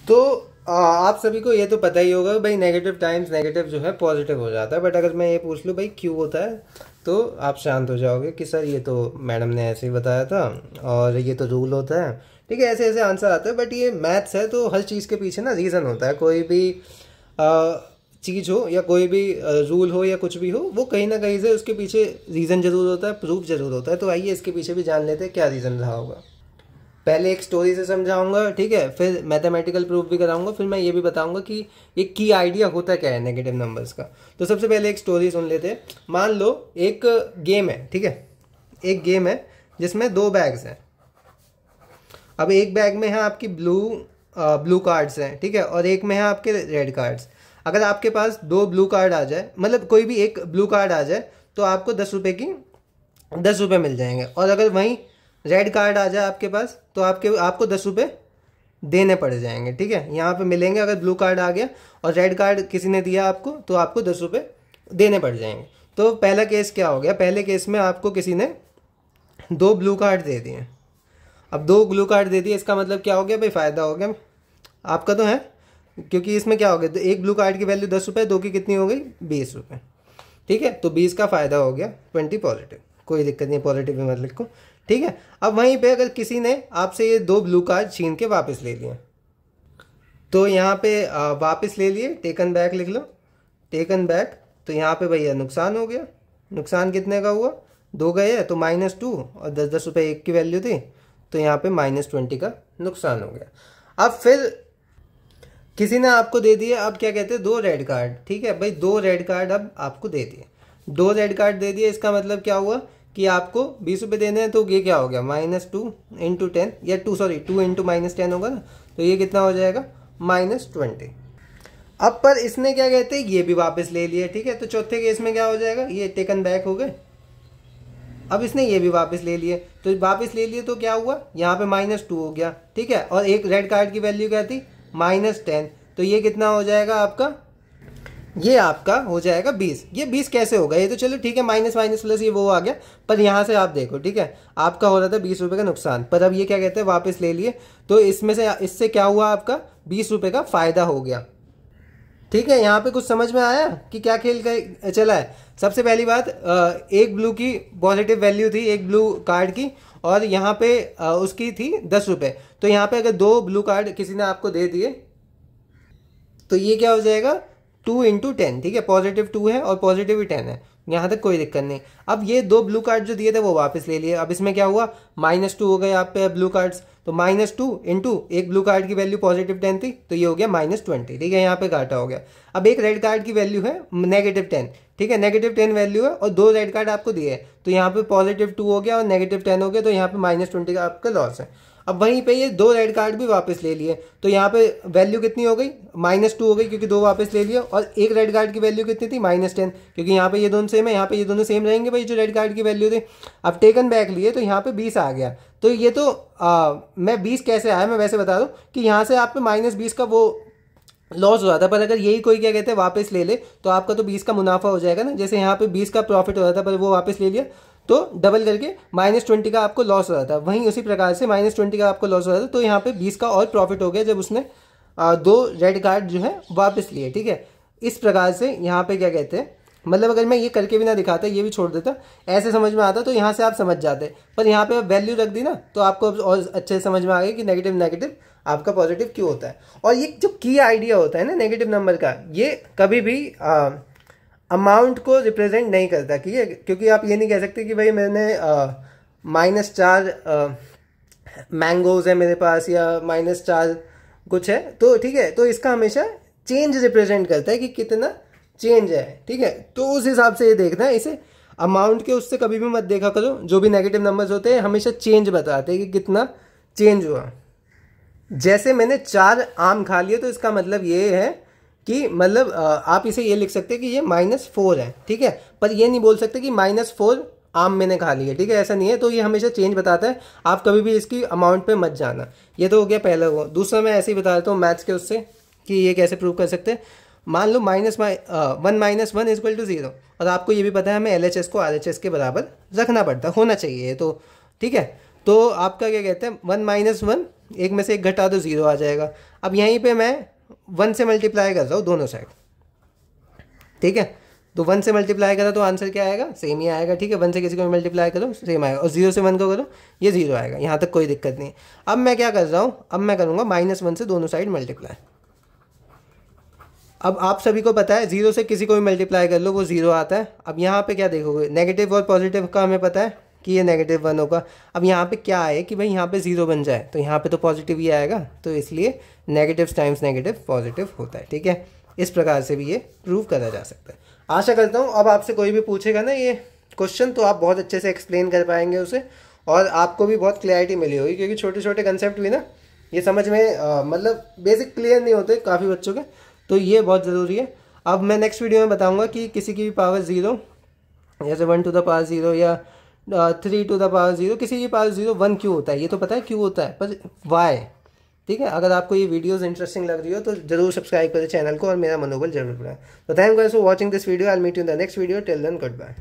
तो आप सभी को ये तो पता ही होगा भाई, नेगेटिव टाइम्स नेगेटिव जो है पॉजिटिव हो जाता है। बट अगर मैं ये पूछ लूँ भाई क्यों होता है, तो आप शांत हो जाओगे कि सर ये तो मैडम ने ऐसे ही बताया था और ये तो रूल होता है। ठीक है, ऐसे ऐसे आंसर आता है। बट ये मैथ्स है तो हर चीज़ के पीछे ना रीज़न होता है। कोई भी चीज़ हो या कोई भी रूल हो या कुछ भी हो, वो कहीं ना कहीं से उसके पीछे रीज़न ज़रूर होता है, प्रूफ ज़रूर होता है। तो आइए इसके पीछे भी जान लेते हैं क्या रीज़न रहा होगा। पहले एक स्टोरी से समझाऊंगा, ठीक है, फिर मैथमेटिकल प्रूफ भी कराऊंगा, फिर मैं ये भी बताऊंगा कि एक की आइडिया होता क्या है नेगेटिव नंबर्स का। तो सबसे पहले एक स्टोरी सुन लेते हैं। मान लो एक गेम है, ठीक है, एक गेम है जिसमें 2 बैग्स हैं। अब एक बैग में है आपकी ब्लू कार्ड्स हैं, ठीक है, और एक में है आपके रेड कार्ड्स। अगर आपके पास 2 ब्लू कार्ड आ जाए, मतलब कोई भी एक ब्लू कार्ड आ जाए, तो आपको 10 रुपये की 10 रुपये मिल जाएंगे। और अगर वहीं रेड कार्ड आ जाए आपके पास, तो आपको 10 रुपये देने पड़ जाएंगे। ठीक है, यहाँ पे मिलेंगे। अगर ब्लू कार्ड आ गया और रेड कार्ड किसी ने दिया आपको, तो आपको 10 रुपये देने पड़ जाएंगे। तो पहला केस क्या हो गया, पहले केस में आपको किसी ने 2 ब्लू कार्ड दे दिए। अब 2 ब्लू कार्ड दे दिए, इसका मतलब क्या हो गया भाई, फ़ायदा हो गया आपका तो है, क्योंकि इसमें क्या हो गया, तो एक ब्लू कार्ड की वैल्यू 10 रुपये, 2 की कितनी हो गई 20 रुपये। ठीक है, तो 20 का फ़ायदा हो गया, 20 पॉजिटिव, कोई दिक्कत नहीं, पॉजिटिव में मत लिखो। ठीक है, अब वहीं पे अगर किसी ने आपसे ये 2 ब्लू कार्ड छीन के वापस ले लिए, तो यहाँ पे वापस ले लिए, टेकन बैक लिख लो, टेकन बैक। तो यहाँ पे भैया नुकसान हो गया। नुकसान कितने का हुआ, 2 गए तो -2, और 10 रुपये एक की वैल्यू थी, तो यहाँ पे -20 का नुकसान हो गया। अब फिर किसी ने आपको दे दिए, अब क्या कहते हैं, 2 रेड कार्ड। ठीक है भाई, 2 रेड कार्ड अब आपको दे दिए, 2 रेड कार्ड दे दिए। इसका मतलब क्या हुआ कि आपको 20 रुपये देने हैं। तो ये क्या हो गया, -2 × 10, या 2 × -10 होगा ना, तो ये कितना हो जाएगा -20। अब पर इसने क्या कहते हैं, ये भी वापस ले लिए। ठीक है, तो चौथे केस में क्या हो जाएगा, ये टेकन बैक हो गए। अब इसने ये भी वापस ले लिए, तो वापस ले लिए तो क्या हुआ, यहाँ पे -2 हो गया। ठीक है, और एक रेड कार्ड की वैल्यू क्या थी, -10, तो ये कितना हो जाएगा आपका, ये आपका हो जाएगा 20। ये 20 कैसे होगा, ये तो चलो ठीक है, माइनस माइनस प्लस ये वो आ गया। पर यहाँ से आप देखो, ठीक है, आपका हो रहा था 20 रुपये का नुकसान, पर अब ये क्या कहते हैं, वापस ले लिए, तो इसमें से इससे क्या हुआ, आपका 20 रुपये का फ़ायदा हो गया। ठीक है, यहाँ पे कुछ समझ में आया कि क्या खेल का चला है। सबसे पहली बात, एक ब्लू की पॉजिटिव वैल्यू थी, एक ब्लू कार्ड की, और यहाँ पे उसकी थी 10 रुपये। तो यहाँ पे अगर 2 ब्लू कार्ड किसी ने आपको दे दिए, तो ये क्या हो जाएगा, 2 × 10। ठीक है, +2 है और पॉजिटिव 10 है, यहाँ तक कोई दिक्कत नहीं। अब ये 2 ब्लू कार्ड जो दिए थे वो वापस ले लिए। अब इसमें क्या हुआ, -2 हो गए आप पे ब्लू कार्ड्स, तो -2 × एक ब्लू कार्ड की वैल्यू +10 थी, तो ये हो गया -20। ठीक है, यहाँ पे घाटा हो गया। अब एक रेड कार्ड की वैल्यू है -10। ठीक है, -10 वैल्यू है और 2 रेड कार्ड आपको दिए, तो यहाँ पे +2 हो गया और -10 हो गया, तो यहाँ पे -20 का आपका लॉस है। अब वहीं पे ये 2 रेड कार्ड भी वापस ले लिए, तो यहाँ पे वैल्यू कितनी हो गई, -2 हो गई, क्योंकि 2 वापस ले लिया। और एक रेड कार्ड की वैल्यू कितनी थी, -10, क्योंकि यहाँ पे ये दोनों सेम है, यहाँ पे ये दोनों सेम रहेंगे भाई, जो रेड कार्ड की वैल्यू थी। अब टेकन बैक लिए, तो यहाँ पे 20 आ गया। तो ये तो मैं 20 कैसे आया, मैं वैसे बता दूँ कि यहाँ से आप पे -20 का वो लॉस हो रहा था, पर अगर यही कोई क्या कहते हैं वापस ले ले, तो आपका तो 20 का मुनाफा हो जाएगा ना। जैसे यहाँ पे 20 का प्रॉफिट हो रहा था, पर वो वापस ले लिया, तो डबल करके -20 का आपको लॉस हो रहा था। वहीं उसी प्रकार से -20 का आपको लॉस हो रहा था, तो यहाँ पे 20 का और प्रॉफिट हो गया जब उसने 2 रेड कार्ड जो है वापस लिए। ठीक है, इस प्रकार से यहाँ पे क्या कहते हैं, मतलब अगर मैं ये करके भी ना दिखाता, ये भी छोड़ देता, ऐसे समझ में आता, तो यहाँ से आप समझ जाते। पर यहाँ पे वैल्यू रख दी ना, तो आपको और अच्छे से समझ में आ गया कि नेगेटिव नेगेटिव आपका पॉजिटिव क्यों होता है। और ये जो की आइडिया होता है ना नेगेटिव नंबर का, ये कभी भी अमाउंट को रिप्रेजेंट नहीं करता, ठीक है, क्योंकि आप ये नहीं कह सकते कि भाई मैंने -4 मैंगोज है मेरे पास, या -4 कुछ है, तो ठीक है, तो इसका हमेशा चेंज रिप्रेजेंट करता है कि कितना चेंज है। ठीक है, तो उस हिसाब से ये देखना है, इसे अमाउंट के उससे कभी भी मत देखा करो। जो भी नेगेटिव नंबर्स होते हैं हमेशा चेंज बताते हैं कि कितना चेंज हुआ। जैसे मैंने 4 आम खा लिए, तो इसका मतलब ये है कि मतलब आप इसे ये लिख सकते हैं कि ये -4 है। ठीक है, पर ये नहीं बोल सकते कि -4 आम मैंने खा लिए। ठीक है, ऐसा नहीं है। तो ये हमेशा चेंज बताता है, आप कभी भी इसकी अमाउंट पे मत जाना। ये तो हो गया पहला वो। दूसरा मैं ऐसे ही बता देता हूँ मैथ्स के उससे कि ये कैसे प्रूव कर सकते हैं। मान लो -1 = 0, और आपको ये भी पता है हमें LHS को RHS के बराबर रखना पड़ता, होना चाहिए तो। ठीक है, तो आपका क्या कहते हैं, 1 - 1 एक में से एक घटा दो 0 आ जाएगा। अब यहीं पे मैं 1 से मल्टीप्लाई कर रहा हूँ दोनों साइड, ठीक है। तो 1 से मल्टीप्लाई करो तो आंसर क्या आएगा, सेम ही आएगा, ठीक है। 1 से किसी को भी मल्टीप्लाई करो सेम आएगा, और 0 से 1 को करो ये 0 आएगा, यहाँ तक कोई दिक्कत नहीं है। अब मैं क्या कर रहा हूँ, अब मैं करूँगा -1 से दोनों साइड मल्टीप्लाई। अब आप सभी को पता है 0 से किसी को भी मल्टीप्लाई कर लो वो 0 आता है। अब यहाँ पे क्या देखोगे, नेगेटिव और पॉजिटिव का हमें पता है कि ये -1 होगा। अब यहाँ पे क्या है कि भाई यहाँ पे 0 बन जाए तो यहाँ पे तो पॉजिटिव ही आएगा, तो इसलिए नेगेटिव टाइम्स नेगेटिव पॉजिटिव होता है, ठीक है। इस प्रकार से भी ये प्रूव करा जा सकता है। आशा करता हूँ अब आपसे कोई भी पूछेगा ना ये क्वेश्चन तो आप बहुत अच्छे से एक्सप्लेन कर पाएंगे उसे, और आपको भी बहुत क्लैरिटी मिली होगी, क्योंकि छोटे छोटे कंसेप्ट भी ना ये समझ में मतलब बेसिक क्लियर नहीं होते काफ़ी बच्चों के, तो ये बहुत ज़रूरी है। अब मैं नेक्स्ट वीडियो में बताऊंगा कि किसी की भी पावर 0, जैसे 1 टू द पावर 0 या 3 टू द पावर 0, किसी की पावर 0 1 क्यों होता है, ये तो पता है क्यों होता है, पर वाई, ठीक है। अगर आपको ये वीडियोस इंटरेस्टिंग लग रही हो तो जरूर सब्सक्राइब करें चैनल को और मेरा मनोबल जरूर बढ़ाएं। तो thank you guys for watching this video, I will meet you in the next video, till then good bye.